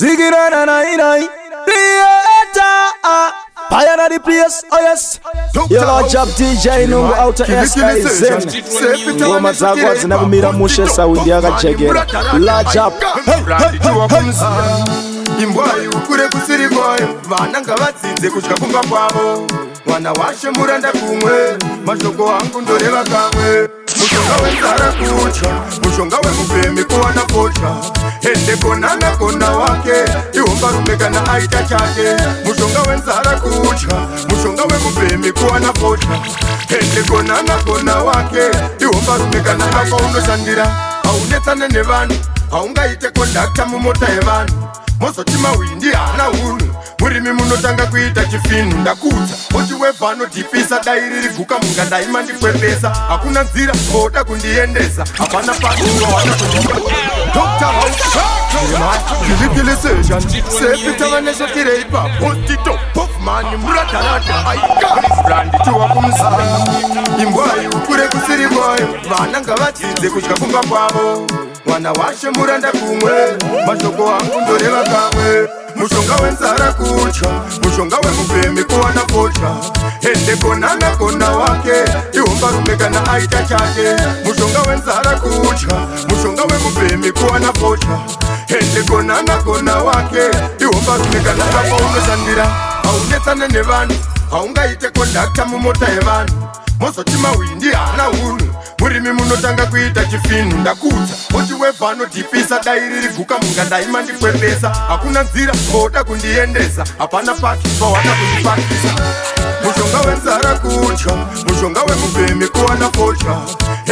Ziggy na na na creator. Fire na the place, oh yes. Yo, job DJ Nungu outer SIZN. Ngoma zakwa zinakumira mushe sawindi yakajegera. Large up. Imbwayi ukure kusiri kwayo vana ngavatsinze kudya kumba kwavo mwana washe muranda kumwe mashoko angu ndoreva kamwe mushonga wenzara kutya mushonga wemufemi kuwana kotya ende konana kona wake ihomba rume kana aita chake mushonga wenzara kutya mushonga wemufemi kuwana kotya ende konana kona wake ihomba rume kana apa unoshandira haunetsane nevanhu haungaite kondakta mumota yevanhu mozoti mawindi hana unhu murimi munotanga kuita chifinu ndakudza oti webva anodhipisa dai riri guka munga daima ndikwepesa hakuna nzira oda kundiendesa hapana pakuwana kuiiilisation sepitavaneshotirei postito pofmani muratarata aikabranditiwa kumusana imbwayi ukure kusiri kwayo vana ngavadzidze kudya kumba kwavo mwana washe muranda kumwe mashoko angu ndoreva kamwe mushonga wenzara kutya mushonga wemufemi kuwana kotya ende konana kona wake ihomba rume kana aita chake mushonga wenzara kutya mushonga wemufemi kuwana kotya ende konana kona wake ihomba rume kana apa unoshandira haunetsane nevanhu haungaite kondakta mumota yevanhu mozoti mawindi hana unhu murimi munotanga kuita chifinu ndakudza oti webva anodhipisa dai riri guka munga daima ndikwepesa hakuna nzira oda kundiendesa hapana paki pawana kundipakisa mushonga wenzara kutya mushonga wemufemi kuwana kotya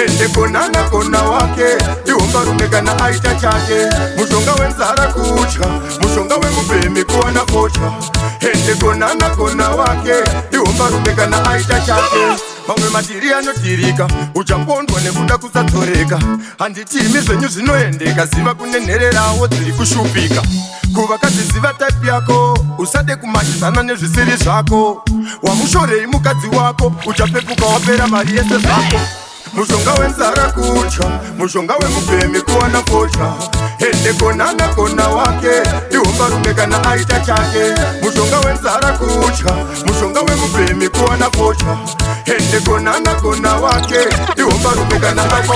ende konana kona wake ihomba rume kana aita chake mushonga wenzara kutya mushonga wemufemi kuwana kotya ende konana kona wake ihomba rume kana aita chake mamwe matiri anotirika uchapondwa nekuda kusatoreka handitimi zvenyu zvinoendeka ziva kunenhererawo dziri kushupika kuvakadziziva taipi yako usade kumashizana nezvisiri zvako wamushorei mukadzi wako uchapepuka wapera mari yese zvako mushonga wenzara kutya mushonga wemufemi kuwana kotya ende konana kona wake ihomba rume kana aita chake mushonga wenzara kutya mushonga wemufemi kuwana kotya ende konana kona wake ihomba rume kana apa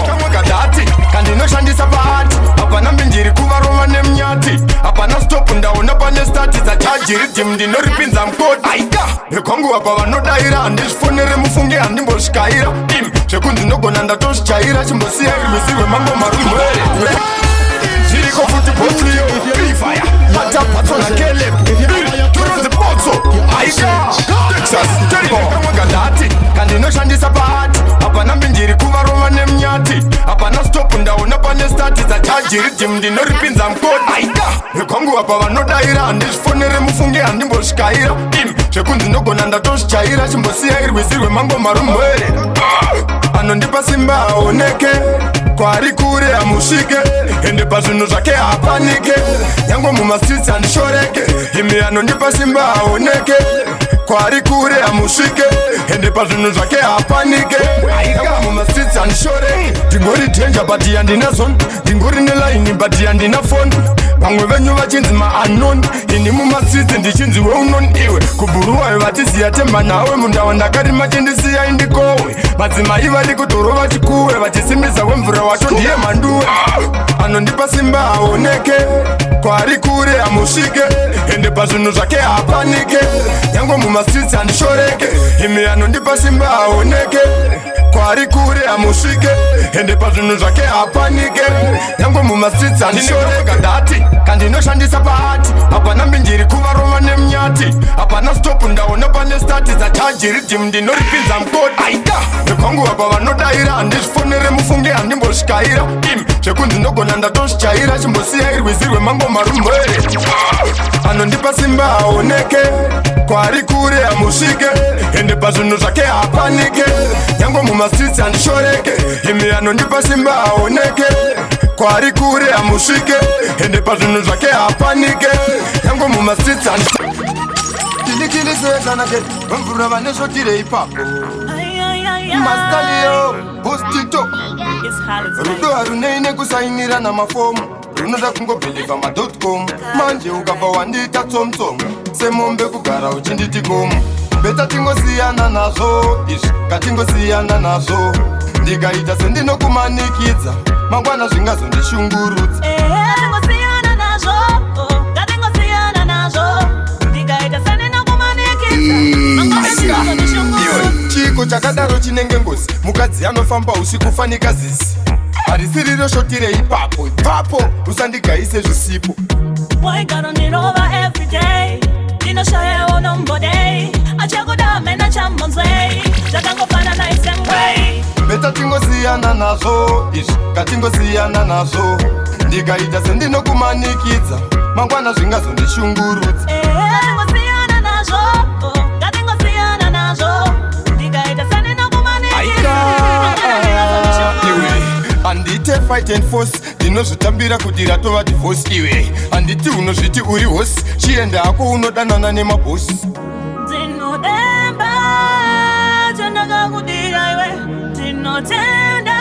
kamwe kadhati kandinoshandisa paati hapana mbinjiri kuvarova nemnyati hapana stop ndaona pane stati dzachajiri tim ndinoripinza mukoti aika nekwangu apa vanodaira handizvifonere mufunge handimbosvikaira im zvekunzi ndogona ndatozvichaira chimbosiya irwizi rwemango marumwere zviriko futi botrio ifaya matapatsona kelep turonzi botso aika texas teriko kadhati kandinoshandisa paati hapana mbinjiri kuvarova nemnyati hapana stop ndaona pane stati dzachajiri tim ndinoripinza mukoti aika nekwangu apa vanodaira handizvifonere mufunge handimbosvikaira im zvekunzi ndogona ndatozvichaira chimbosiya irwizi rwemango marumwere anondipa simba aoneke kwari kure amusvike ende pazvinhu zvake hapanike yango mumastreets handishoreke imi anondipa simba aoneke kwari kure amusvike ende pazvinhu zvake hapanike yango mumastreets handishoreke ndingori dhenja but handina zone ndingori nelaini but handina foni vamwe venyu vachinzi maanon ini mumastreets ndichinzi weunon iwe kubhuruwayo vatiziya temba nawe mundawa ndakarima chendisiya indikowe madzimai vari kudhorova chikuwe vachisimbisa wemvura wacho ndiye manduwe anondipa simba aoneke kwari kure amusvike ende pazvinhu zvake hapanike yango mumastreets handishoreke imi anondipa simba aoneke kwari kure amusvike ende pazvinhu zvake hapanike yango mumastreets handishoreke kadhati kandinoshandisa paati hapana mbinjiri kuvarova nemnyati hapana stop ndaona pane stati dzachajiri tim ndinoripinza mukoti aika nekwangu apa vanodaira handizvifonere mufunge handimbosvikaira im zvekunzi ndogona ndatozvichaira chimbosiya irwizi rwemango marumwere anondipa simba aoneke kwari kure amusvike ende pazvinhu zvake hapanike yango mumastreets handishoreke imi anondipa simba aoneke kwari kure amusvike ende pazvinhu zvake hapanike yango mumastreets handishoreke wemvura vaneshotirei ipapo mastalio postito rudo harunei nekusainira namafomu unoda kungobhiliva ma.com manje ukabva wandita tsomtsom semombe kugara uchinditi gomo beta tingosiyana nazvo izvi katingosiyana nazvo ndikaita sendinokumanikidza mangwana zvingazondishungurudza tingosiyana nazvo katingosiyana nazvo ndikaita sendinokumanikidza mangwana zvingazondishungurudza chiko chakadaro chinenge ngozi mukadzi anofamba usiku fanika zizi harisiriro shotire ipapo usandigaise zvisipo waigarondirova everyday ndinoshayewo nombodei achakudamena chambonzwei zvakangofana naisemwei beta tingosiyana nazvo izvi katingosiyana nazvo ndikaita sendinokumanikidza mangwana zvingazondishungurudza tingosiyana nazvo katingosiyana nazvo ndikaita sendinokumanikidza handite fight and force ndinozvitambira kuti ratova divorce iwe handiti unozviti uri hosi chienda hako unodanana nemabhosi ndinodemba chandakakudira iwe ndinotenda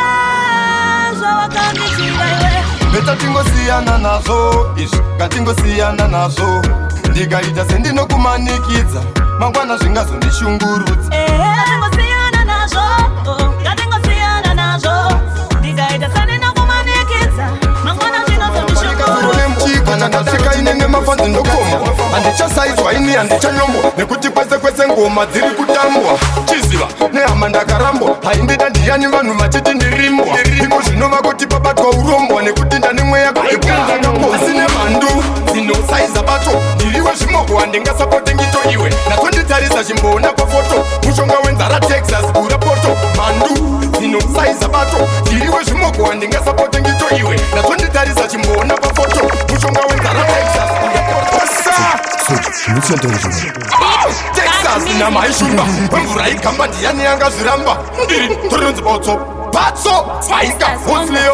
zvawakanditira iwe beta tingosiyana nazvo izvi katingosiyana nazvo ndikaita sendinokumanikidza mangwana zvingazondishungurudza tingosiyana nazvo katingosiyana nazvo ndikaita sendinokumanikidza mangwana zvingazondishungurudza kana ndasvika ine nemafanzi ndokoma handichasaizwa ini handichanyombwa nekuti kwese ngoma dziri kutambwa chiziva nehama ndakarambwa haindida ndiyani vanhu machiti ndirimbwa iko zvinova kuti pabatwa urombwa nekuti ndane mweya asine mhandu dzinosaiza bato ndiriwe zvimoko handingasapote ngito iwe natonditarisa chimboona pafoto mushonga wenzara texas gura poto mhandu dzinosaiza bato ndiriwe zvimoko handingasapote ngito iwe natonditarisa chimboona pafoto mushonga wenzara texas gura poto Texas namaishumba mvura igamba ndiyani yanga zviramba ndiri torinonzi batso faika hosleyo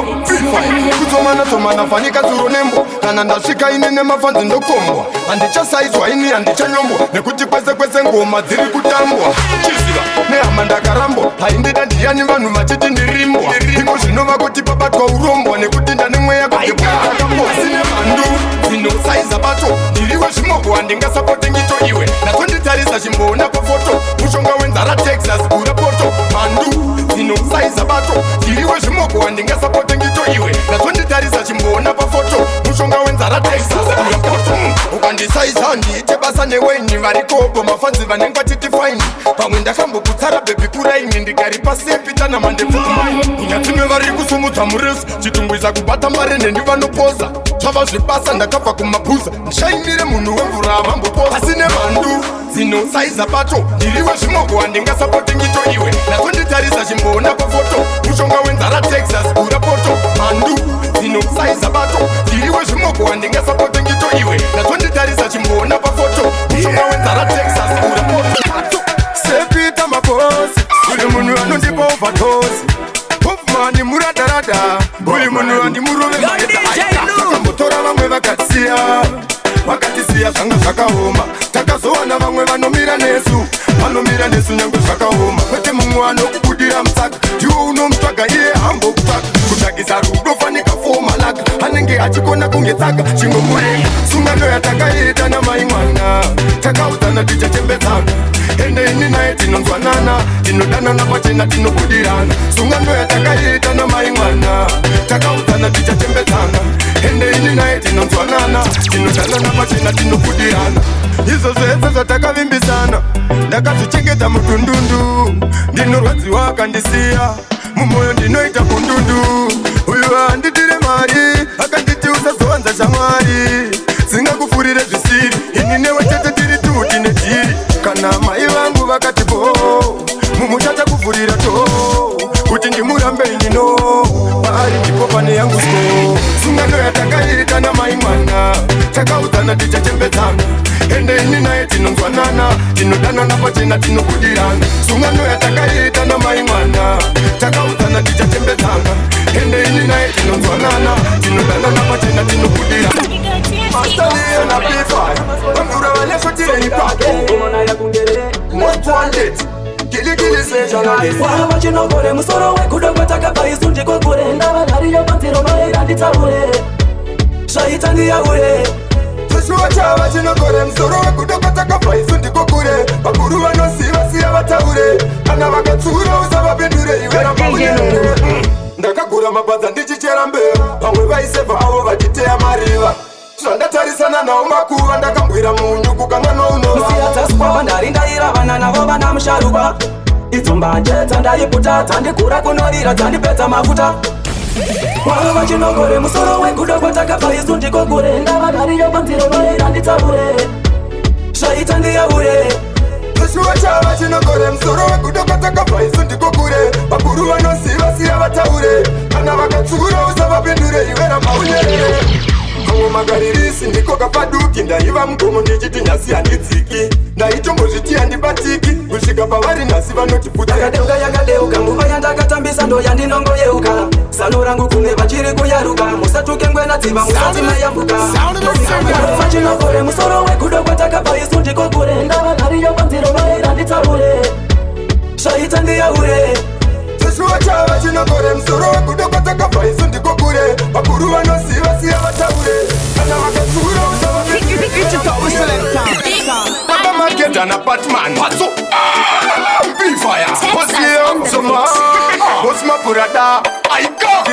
kutomana fanika zuro nembo kana ndasvika ine nemafanzi ndokombwa handichasaizwa ini handichanyombwa nekuti kwese ngoma dziri kutambwa chiziva nehama ndakarambwa haindida ndiyani vanhu machiti ndirimbwa iko zvinova kuti pabatwa urombwa nekuti ndane mweya asine mhandu dzinosaiza bato ndiriwe zvimoko handingasapote ngito iwe natonditarisa chimboona pafoto mushonga wenzara texas gura poto mhandu dzinosaiza bato ndiriwe zvimoko handingasapote ngito iwe natonditarisa chimboona pafoto mushonga wenzara texas gura poto ukandisaisa ndiite basa neweni varikopo mafanzi vanenge vatiti faini pamwe ndakambokutsara bhebi kuraini ndikari pasepitana mandepfukumai ingatime vari kusumudza muresi chitungwisa kubata mari nendivanopoza zvava zvebasa ndakabva kumabhuza ndishaimire munhu wemvura avambopoza asine mhandu dzinosaiza bato ndiriwe zvimoko handingasapote ngito iwe natonditarisa chimboona pafoto mushonga wenzara texas gura poto mhandu dzinosaiza bato ndiriwe zvimoko handingasapote ngito iwe natonditarisa chimboona pafoto mushonga wenzara texas gura poto sepita mabosi uri munhu anondipa overdose hofmani muradarada uyu munhu andimurove maetakambotora vamwe vakatisiya zvangu zvakaoma takazowana vamwe vanomira nesu nyange zvakaoma kwete mumwe anokubudira mutsaka ndiwo unomutsvaga iye hambokutsvaga kutsvagisa rudo fanika fomalaka anenge achikona kunge tsaka chingomurenga sungano yatakaita namai mwana takaudzana tichachembedzana ende ini naye tinonzwanana tinodanana pachena tinobudirana sungano yatakaita namai mwana takaudzana tichachembedzana ende ini naye tinonzwanana tinodanana pachena tinobudirana izvo zvese zvatakavimbisana ndakazvichengeta mutundundu ndinorwadziwa akandisiya mumwoyo ndinoita kundundu uyu handitire mari akanditi usazowanza shamwari singakufurire zvisiri ini newe chete tiri tuti netiri kana mai vangu vakati bo mumuchacha kuvhurira to kuti ndimurambe inino paari ndipo pane yangu so sungano yatakaita namai mwana takaudzana tichachembedzana ende ini naye tinonzwanana tinodanana pachena tinobudirana sungano yatakaita namai mwana takaudzana tichachembedzana ende ini naye tinonzwanana tinodanana pachena tinobudirana Mastaliya na P5 Bamvura vaneshotire ipapo Most wanted Kili sejanalist Wahava chinogore musoro wekudo kwatakabva isu ndikogore ndava nhari yopanziro maera nditaure shaitani ya ure Tushuwa chava chinokore msoro wekudokota kapaisu ndiko kure Bakuru vanosiva siya vataure Kana vakatsura usavapindure iwe rambaunere Ndakagura mabadza ndichichera mbeu Vamwe vaiseva avo vachiteya mariva Zvandatarisana nao makuva ndakambwira munyuku kamwana unova Musiyatasikwa ndarindaira vana navo vana musharukwa Idzo mbanje dzandaiputa dzandikura kunorira dzandipedza mafuta Wava vachinogore musoro wekudokota kapaisu ndiko kure Ndava ndariyo panziro vaira nditsavure Shaita ndiyaure Tushuwa chava chinokore msoro wekudokota kapaisu ndiko kure Bakuru vanosiva siya vataure Kana vakatsura usavapindure iwe rambaunere Kamwe magaririsi ndiko kapaduki Ndaiva mgomo ndichiti nyasi handidziki Ndaitombozviti handibatiki Kusvika pavari nhasi vanotiputsa yakadeuka nguva yandakatambisa ndo yandinongoyeuka Zano rangu kune vachiri kuyaruka Musatuke ngwena dziva musati mayambuka Vachinokore musoro wekudokota kapaisu ndiko kure Ndava ndariyo panziro vaira nditsavure Shaita ndiyaure Tushuwa chava chinokore msoro wekudokota kapaisu ndiko kure Bakuru vanosiva siya vataure Kana vakatsura Papa Market and Batman Patso Bifire Posio Soma Posma Purada Aika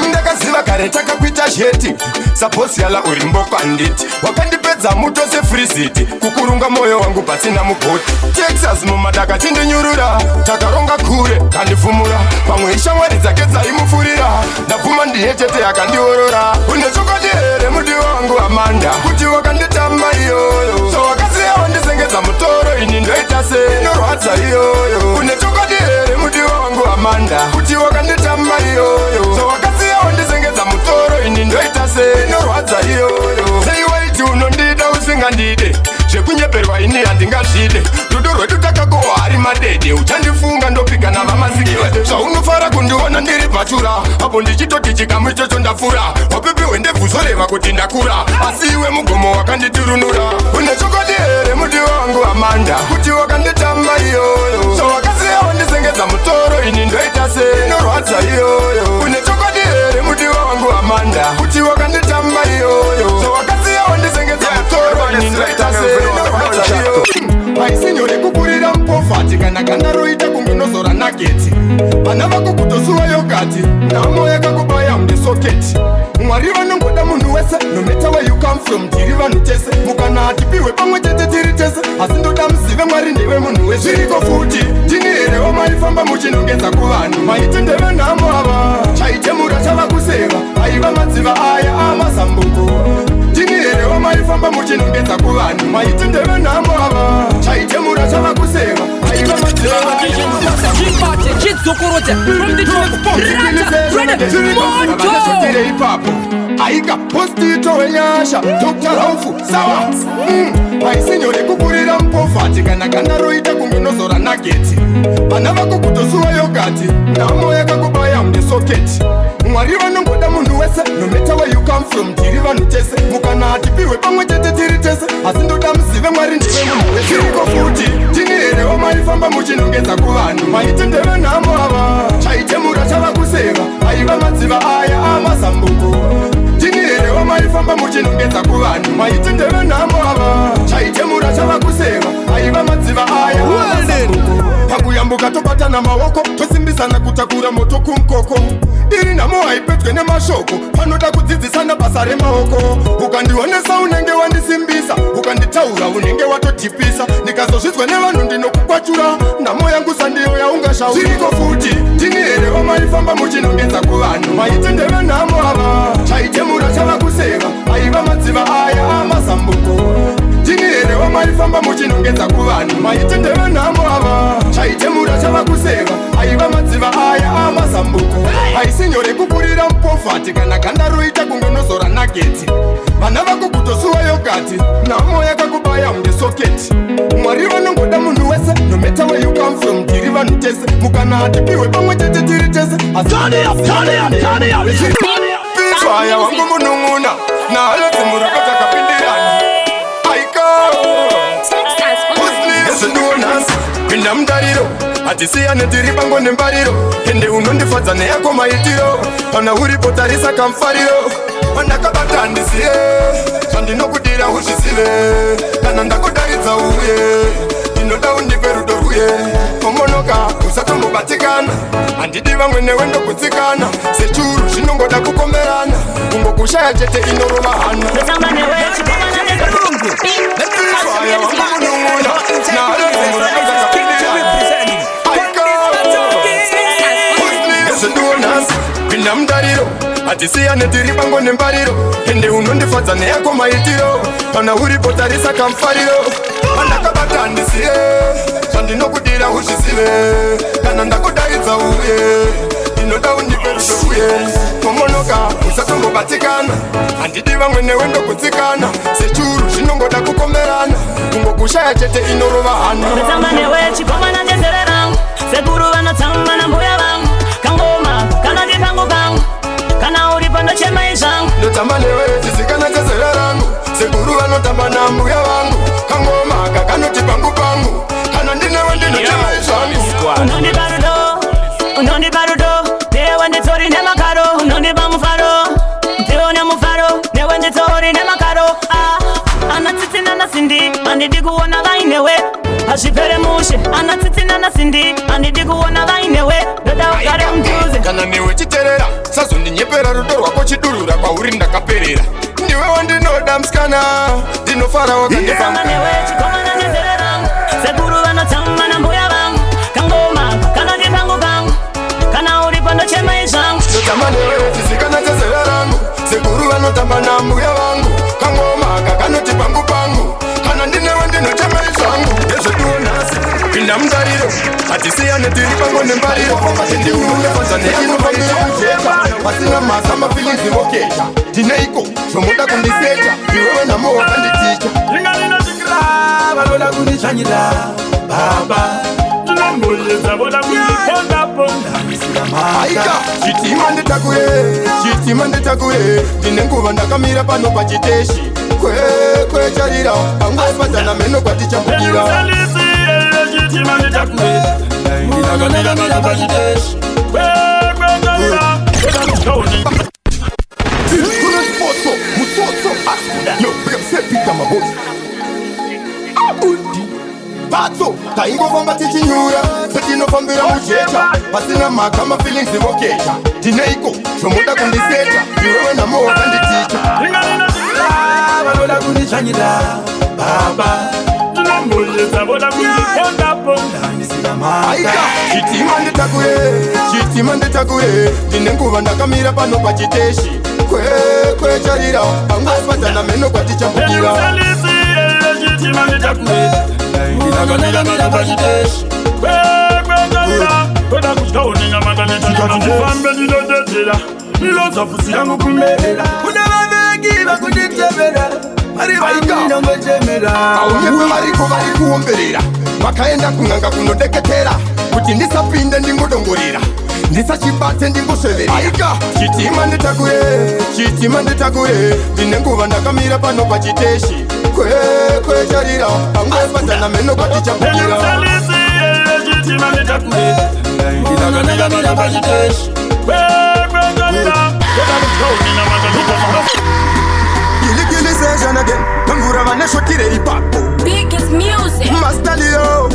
Ndakaziva kare takakuita sheti Saposi yala urimbo panditi Wakandipedza muto se free city Kukurunga moyo wangu pasina mukoti Texas mumadaka tindinyurura Takaronga kure kandifumura Pamwe ishamwari dzake dzaimufurira Ndapfuma ndiye chete yakandiorora Unechokodi here mudi wangu Amanda Kuti wakanditamba iyoyo So wakasiya wandisengedza mutoro ini ndoita se inorwadza iyoyo Unechokodi here mudi wangu Amanda Kuti wakanditamba iyoyo So wakasiya wandisengedza mutoro ini ndoita se inorwadza iyoyo Sei waiti unondida usingandide Zvekunyeperwa ini handingazvide Rudo rwedu takakohwa hari madede Uchandifunga ndopika navamasikiwe Zvaunofara kundiona ndiri pachura Apo ndichitoti chikamu ichocho ndafura Wapipiwe ndebvuzoreva kuti ndakura Asi iwe mugomo wakanditirunura Unechokodi here mudi wangu Amanda Kuti wakanditamba iyoyo So wakasiya wandisengedza mutoro ini ndoita se inorwadza iyoyo Unechokodi here mudi wangu Amanda Kuti wakanditamba iyoyo So wakasiya wandisengedza mutoro ini ndoita se inorwadza iyoyo Paisinyore kukurira mpofati kana ganda roita kunginozora nageti Vana vako kutosuwa yogati Namo yakakubaya mundisoketi Mwari vanongoda munhu wese No matter where you come from tiri vanhu tese Mukana atipiwe pamwe chete tiri tese Asi ndoda muzive Mwari ndiwe munhu wese Zviriko futi tini here wamaifamba muchinongedza kuvanhu Maiti ndeve nhamo ava Chaitemura chava kuseva Aiva madziva aya amazambuko Tini here wamaifamba muchinongedza kuvanhu Maiti ndeve nhamo ava Chaitemura chava kuseva Aiva madziva aya ipapo aika postito wenyasha Dr. Raufu sawa Paisinyore kukurira mpofati kana ganda roita kunginozora nageti Vana vako kutosuwa yogati Namo yakakubaya mundisoketi Mwari vanongoda munhu wese No matter where you come from tiri vanhu tese Mukana atipiwe pamwe chete tiri tese Asi ndoda muzive Mwari ndiwe munhu wese Zviriko futi tini here wamaifamba muchinongedza kuvanhu Maiti ndeve nhamo ava Chaitemura chava kuseva Aiva madziva aya amazambuko Tini here wamaifamba muchinongedza kuvanhu Maiti ndeve nhamo ava Chaitemura chava kuseva Aiva madziva aya amazambuko Pakuyambuka tobatana maoko Tosimbisana kutakura moto kumkoko Iri nhamo haipedzwe nemashoko Panoda kudzidzisana basa remaoko Ukandionesa unenge wandisimbisa Ukanditaura unenge watotipisa Nikazozvidzwa nevanhu ndinokukwachura Nhamo yangu sandiyo yaungashaura Zviriko futi tini here wamaifamba muchinongedza kuvanhu Maiti ndeve nhamo ava Chaitemura chava kuseva Aiva madziva aya amazambuko Tini here wamaifamba muchinongedza kuvanhu Maiti ndeve nhamo ava Chaitemura chava kuseva Aiva madziva aya amazambuko Paisinyore kukurira mpofati kana ganda roita kunginozora nageti Vana vako kutosuwa yogati Namo yakakubaya mundisoketi Mwari vanongoda munhu wese No matter where you come from tiri vanhu tese Mukana atipiwe pamwe chete tiri tese Bifire wangu munung'una Na haloti murukota kapindirani Aika Usni Pinda mdariro Atisiyane tiri pango nembariro Ende unondifadza neyako maitiro Pana uripo tarisa kamfariro Wandakabata ndisiye Zvandinokudira uzvizive Kana ndakudaridza uye Ndinoda undipe rudo rwuye Pomonoka usatombobatikana Handidi vamwe newe ndokutsikana Sechuru zvinongoda kukomerana Kungokushaya chete inorova hana Ndotamba newe chikomana nezarungu Pinda mdariro Hatisiyane tiri pango nembariro Ende unondifadza neyako maitiro Kana uripo tarisa kamfariro Wandakabata ndisiye Zvandinokudira uzvizive Kana ndakudaridza uye Ndinoda undipe rudo rwuye Pomonoka usatombobatikana Handidi vamwe newe ndokutsikana Sechuru zvinongoda kukomerana Kungokushaya chete inorova hana Ndotamba newe chikomana nezere rangu Sekuru vanotamba na mbuya vangu Kangoma kana ndipangu kangu Kana uripo ndochema izvangu Ndotamba newe chisikana chezera rangu Sekuru vanotamba na mbuya vangu Kangoma kakanoti pangu pangu Kana ndinewe ndinochema izvangu Unondipa rudo Unondipa rudo Newe nditori nemakaro Unondipa mufaro Ndione mufaro Newe nditori nemakaro Anatsitsina nasindi Andidi kuona vainewe Ashipere mushe Anatsitsina nasindi Andidi kuona vainewe Doda ugare mtuze Kana newe chiterera Sazondinyepera rudo rwako chidurura Pauri ndakaperera Ndiwe wandinoda msikana Ndinofara wakandifanga Ndotamba newe chikomana nezere rangu Sekuru vanotamba na mbuya vangu Kangoma kana ndipangu kangu Kana uripo ndochema izvangu Ndotamba newe chisikana chezera rangu Sekuru vanotamba na mbuya vangu Kangoma kakanoti pangu pangu Kana ndinewe ndinochema izvangu Ndezvetuonasi Pinda mdariro Hatisiyane tiri pango nembariro Ende unondifadza neyinofambira kujeta Pasina masa mafilings voketa Tineiko zvomoda kundiseta Iwewe namo wakanditicha Ringarina zikira Vanoda kunditsvanyira Baba Tinamboyedza voda kundiponda ponda Aika, chitima nditakure Ndine nguva ndakamira pano pachiteshi Kwe charira Angosvatana meno kwatichambukira Salisi chitima nditakure Ndinakamira pachiteshi Kwe charira Voda kuchaoni Kuno spotso, mutsotso Yo, sepita mabosi Undi Patso, taingofamba tichinyura Setinofambira mujeta Pasina maka mafeelings voketa Tineiko, zvomoda kundiseta Iwewe namo wakanditicha Ringarina zikira Vanoda kunditsvanyira Baba Tinamboyedza voda kundiponda ponda Aika, chitima nditakure Ndine nguva ndakamira pano pachiteshi Kwe charira Angosvatana meno kwatichambukira Salisi chitima nditakure Ndinakamira pachiteshi Kwe charira Voda kuchaoni Ndifambe ndinodedera Ndiloza fusi yangu kumerera Kuna vaveki vakunditevera Vari vangu ndongochemera Auyepe variko vari kuomberera Vakaenda kun'anga kunodeketera Kuti ndisapinde ndingodongorera Ndisachibate ndingosveverera Aika, chitima nditakure Ndine nguva ndakamira pano pachiteshi Kwe charira Angosvatana meno kwatichambukira Salisi chitima nditakure Ndinakamira pachiteshi Kwe charira Voda kuchaoni Gili session again Mangura vaneshotire ipapo Biggest music. Mastalio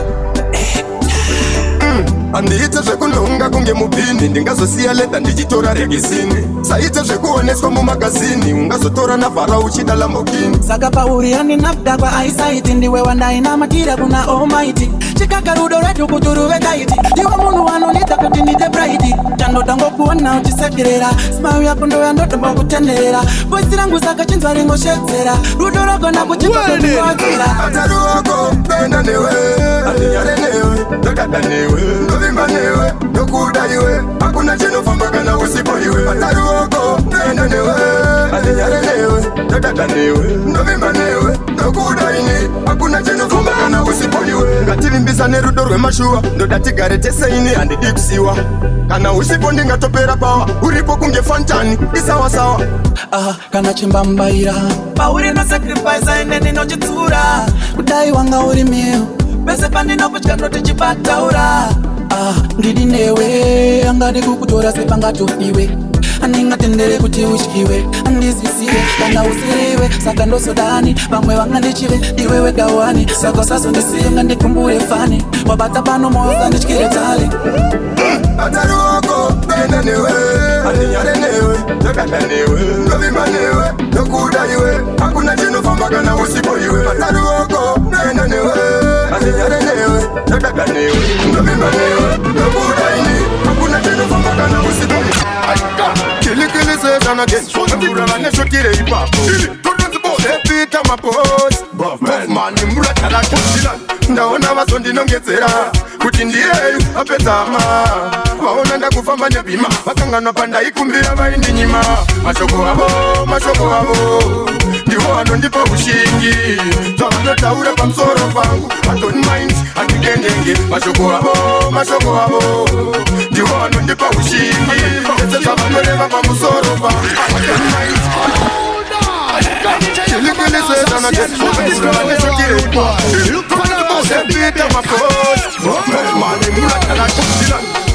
Andiite zvekundonga kunge mupini Ndingazosiya leta ndichitora regisini Saite zvekuoneswa mumagazini Ungazotora navhara uchida Lamborghini Saka pauri handinabda kwaaisaiti Ndiwe wandainamatira kuna Almighty Chikaka rudo retu kuti ruve taiti Ndiwe munhu wanonita kuti ndite bright Chandoda ngokuona uchisekerera Smile yako ndo yandotomba kutenderera Voice rangu saka chinzwa ringoshedzera Rudo rogona kuchipa kutiwadzira Ataru wako, ndoenda newe Andinyare newe, ndodada newe Ndovimba newe, ndokuda iwe Hakuna chinofamba kana usipo iwe Ataru wako, ndoenda newe Andinyare newe, ndodada newe Ndovimba newe, ndokuda ini Hakuna chinofamba kana usipo iwe Ngativimbisane rudo rwemashuwa Ndoda tigare teseini handidi kusiwa Kana usipo ndingatopera pawa Uripo kunge fantani, isawa sawa Kana chimbambaira pauri no sacrifice aine ndinochitsura Kudai wanga uri mio Pese pandinoputya ndotichibataura Ndidi newe angadi kukutora sepangatofiwe aningatendere kuti ushikiwe andizisiwe kana usiriwe saka ndosodani vamwe vangandichive ndiwe wegawani saka usazondisiye ngandikumbure fani wabata pano moyo zandityire tali ataruoko nenda newe aninyare newe ndakanda newe ndovimba newe ndokuda iwe hakuna chinofamba kana usipo iwe ataruoko nenda newe aninyare newe ndakanda newe ndovimba newe ndokuda ini hakuna chinofamba kana usipo kilikili session again ndakura vaneshokire ipapo sepita mapos Buffman imratala kuchila ndaona vasondinongedzera kuti ndiyeyu apedzama vaona ndakufamba nebhima vakanganwa pandaikumbira vaindinyima mashoko avo ndivo vanondipa ushingi zvavanotaura pamusoro pangu adon mind handikendenge mashoko avo ndivo vanondipa ushingi ese zvavanoreva pamusoro pangu adon mind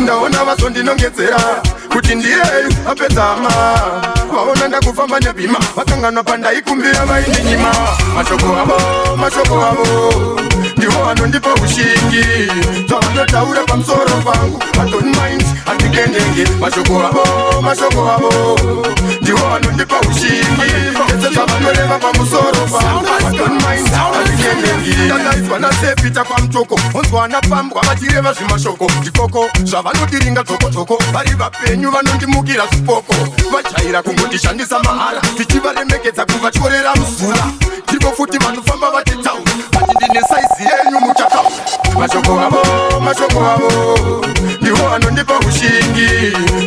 ndaona vasondinongedzera kuti ndiyeyu apedzama vaona ndakufamba nebhima vakanganwa pandaikumbira vaindinyima mashoko avo ndivo vanondipa ushingi zvavanotaura pamusoro pangu adon mind handikendenge mashoko avo ndivo vanondipa ushingi ese zvavanoreva pamusoro pangu adon mind handikendenge ndakaiswa nasepita pamutoko onzwana pambwa vachireva zvimashoko ndikoko zvavanotiringa dzokodzoko vari vapenyu vanondimukira zvipoko vajaira kungondishandisa mahara tichivaremekedza kuvatyorera muzura ndiko futi vanofamba vachitaura vati ndine saizi yenyu muchataura mashoko avo ndivo vanondipa ushingi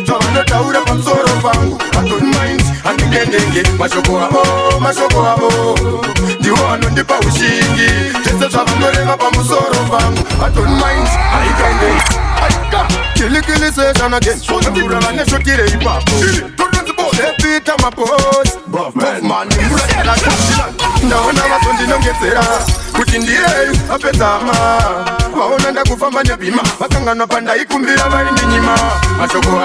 zvavanotaura pamusoro pangu adon mind handikendenge mashoko avo ndivo vanondipa ushingi zvese zvavanoreva pamusoro pangu adon mind handikendenge kilikili session again ndakura vaneshokire ipapo sepita mapos Buffman imratala kuchila ndaona vasondinongedzera kuti ndiyeyu apedzama vaona ndakufamba nebhima vakanganwa pandaikumbira vaindinyima mashoko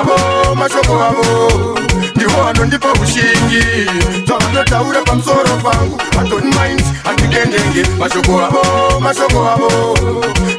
avo ndivo vanondipa ushingi zvavanotaura pamusoro pangu adon mind handikendenge mashoko avo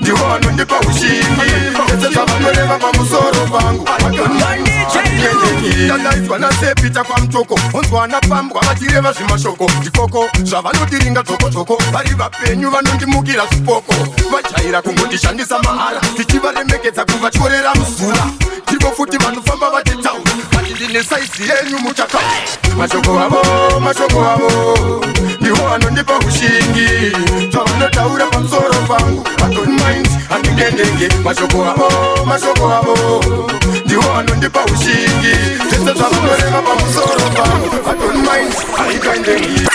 ndivo vanondipa ushingi ese zvavanoreva pamusoro pangu adon mind handikendenge ndakaiswa nasepita pamutoko onzwana pambwa vachireva zvimashoko ndikoko zvavanotiringa dzokodzoko vari vapenyu vanondimukira zvipoko vajaira kungondishandisa mahara tichivaremekedza kuvatyorera muzura ndiko futi vanofamba vachitaura vati ndine saizi yenyu muchataura mashoko avo ndivo vanondipa ushingi zvavanotaura pamusoro pangu adon mind handikendenge mashoko avo ndivo vanondipa ushingi zvese zvavanoreva pamusoro pangu adon mind handikendenge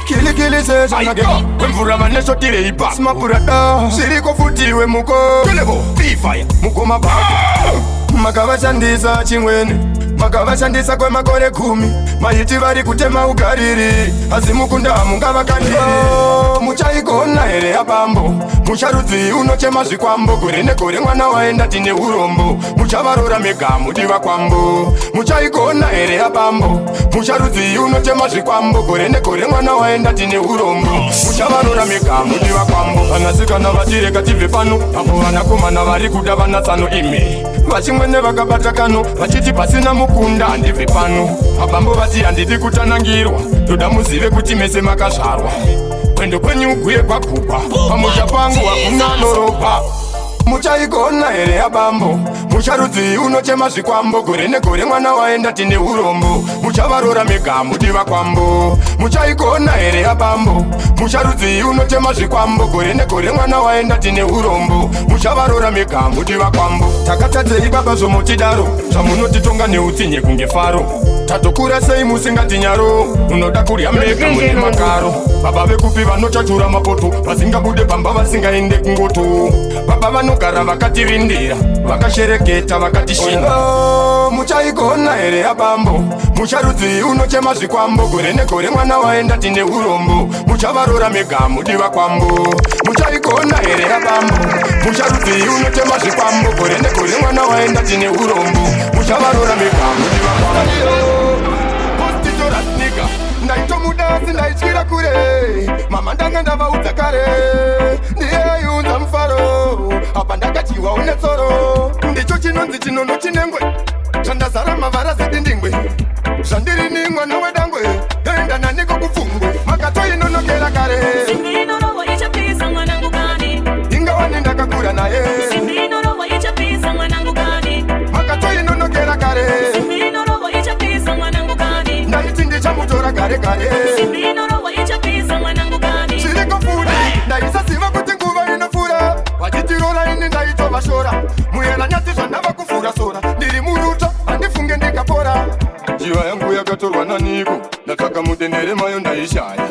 kilikili sezvanageka wemvura vaneshotire ipa smapurada zviriko futiwe muko kelebo bifaya mukoma bako makavashandisa chimwene makavashandisa kwemakore 10 maiti vari kutema ugariri asi mukunda hamungavakandiye muchaigona here abambo mucharudzi unochema zvikwambo gore negore mwana waenda tine urombo muchavarora mega mudiva kwambo muchaigona here abambo mucharudzi unochema zvikwambo gore negore mwana waenda tine urombo muchavarora mega mudiva kwambo vanasikana vatireka tibve pano avo vanakomana vari kuda vanatsano ime vachimwene vakabata kano vachiti pasina mukunda handibve pano abambo vati handidi kutanangirwa toda muzive kuti mese makazvarwa kwendo kwenyu guye kwakugwa pamusha pangu hakuna noropa muchaigona here abambo mucharudzi unochema zvikwambo gore negore mwana waenda tine urombo muchavarora mega mudiva kwambo muchaigona here abambo mucharudzi unochema zvikwambo gore negore mwana waenda tine urombo muchavarora mega mudiva kwambo takatadzei baba zvomutidaro zvamunotitonga neutsinye kunge faro tatokura sei musingati nyaro unoda kurya mega mune makaro baba vekupi vanochatura mapoto vasingabude pamba vasingaende kungoto baba vanogara vakatirindira vakashereketa vakatishinga muchaigona here abambo mucharudzi unochema zvikwambo gore negore mwana waenda tine urombo muchavarora mega mudiva kwambo muchaigona here abambo mucharudzi unochema zvikwambo gore negore mwana waenda tine urombo chavarora mipango postitoratnika ndaitomudasi ndaityira kure mama ndanga ndavaudza kare ndiyeyunza mufaro apa ndakatiwa une tsoro ndicho chinonzi chinono chinengwe zvandazara mavara zedindingwe zvandiri ni mwana wedangwe doenda naniko kupfungwe makatoinonokera kare ingawani ndakakura naye makatoinonokera kare ndaiti ndichamutora kare kare zvirikofura ndaisaziva kuti nguva inofura vachitirora ini ndaitovashora muyera nyati zvandava kufura sora ndiri muruto handifunge ndikapora njiva yangu yakatorwa naniko ndatsvaka mudenhere mayo ndaishaya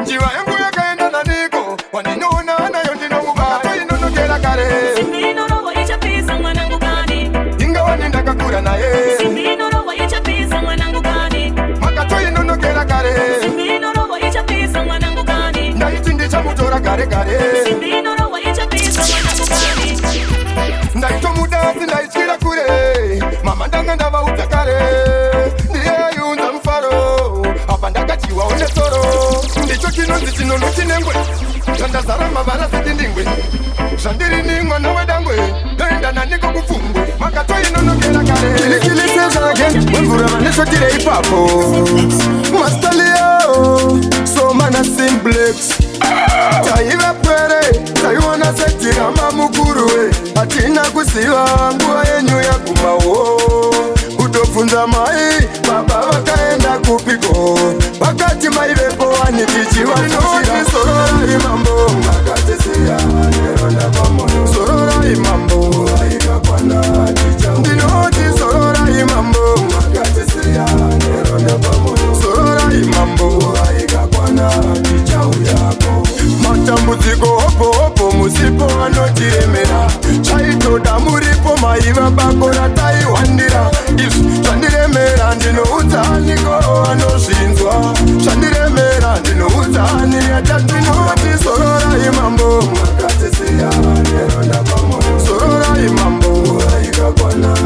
njiva yangu yakaenda naniko wandinoona nayo ndinomubaatoinonokera kare ingawani ndakakura naye makatoinonokera kare ndaiti ndichamutora kare kare ndaitomudasi ndaityira kure mama ndanga ndavaudza kare ndiyeyunza mufaro apa ndakatiwa une tsoro ndicho chinonzi chinono chinengwe zvandazara mavara sedindingwe zvandiri ni mwana wedangwe doenda naniko kupfungwe makatoinonokera kare kilikilizezvake wemvura vanesotire ipapo mastalio somana simplex taiva pwere taiona setirama mukuruwe hatina kuziva nguva yenyu yagumawo kutobvunza mai baba vakaenda kupiko vakati maivepo wanitichivaoti sorora imambo akatisiya neronda pamoyo sorora imambo aikakwana ndinoti sorora imambo akatisiya neronda pamoyo sorora imambo aikakwana ndichauyako matambudziko hopo musipo anotiremera chaitoda muripo maiva bakora taiwandira izvi zvandiremera ndinoudzaniko anozvinzwa zvandiremera ndinoudzani atatinoti sorora imambo makatisiya neronda pamoyo sorora imambo aikakwana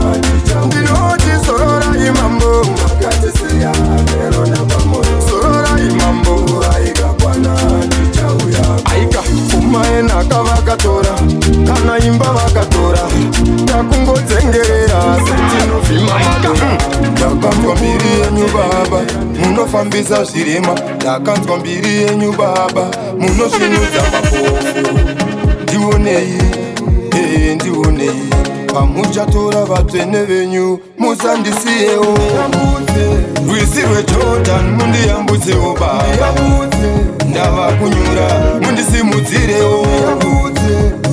ndinoti sorora imambo makatisiya neronda pamoyo sorora imambo aikakwana ndichauya aika fumaena kavakatora kana imba vakatora takungodzengerera setinovhimaka ndakanzwa mbiri yenyu baba munofambisa zvirema ndakanzwa mbiri yenyu baba munosvinudza mapofu ndionei ndionei pamuchatora vatsvene venyu musandisiyewo rwizi rwejordan mundiyambutsewo baba ndava kunyura mundisimudzirewo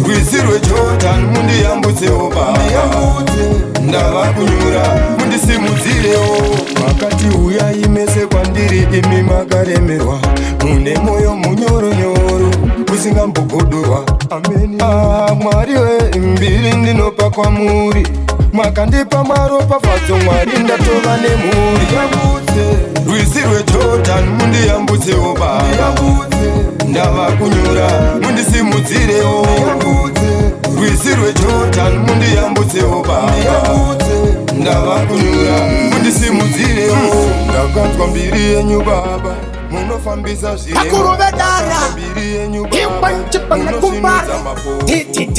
rwizi rwejordan mundiyambutsewo baba ndava kunyura mundisimudzirewo makati uyai mese kwandiri imi makaremerwa mune moyo munyoronyoro usingambogodorwa ameni mwari wembiri ndinopa kwamuri makandipa maropafadzo mwari ndatova nemhuri rwizi rwejordan mundiyambutsewo baba ndava kunyura mundisimudzirewo rwizi rwejordan mundiyambutsewo baba ndava kunyura mundisimudzirewo ndakanzwa mbiri yenyu baba munofambisa zviremakuruvedara imbanchipanakumbara DTT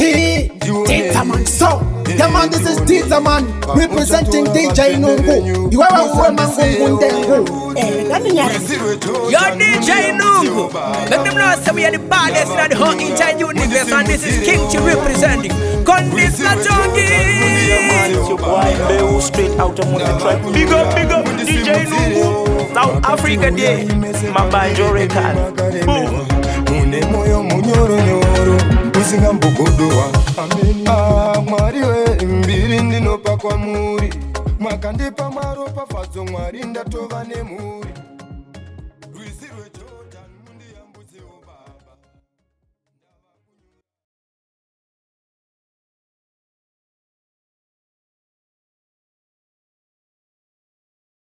Ditaman. So the man, this is Ditaman representing DJ Nungu. You are a woman You're DJ Nungu. Let them know that we are the baddest in the whole entire universe, and this is King Chi representing Kondis Latongi. It's your boy Mbeu, straight out of the track. Big up, DJ Nungu. South Africa Day, Mabanjo record. Boom. Mune moyo munyoro nyoro, usingambogodwa. Mwari wembiri ndinopa kwamuri, makandipa maropafadzo mwari ndatova nemhuri.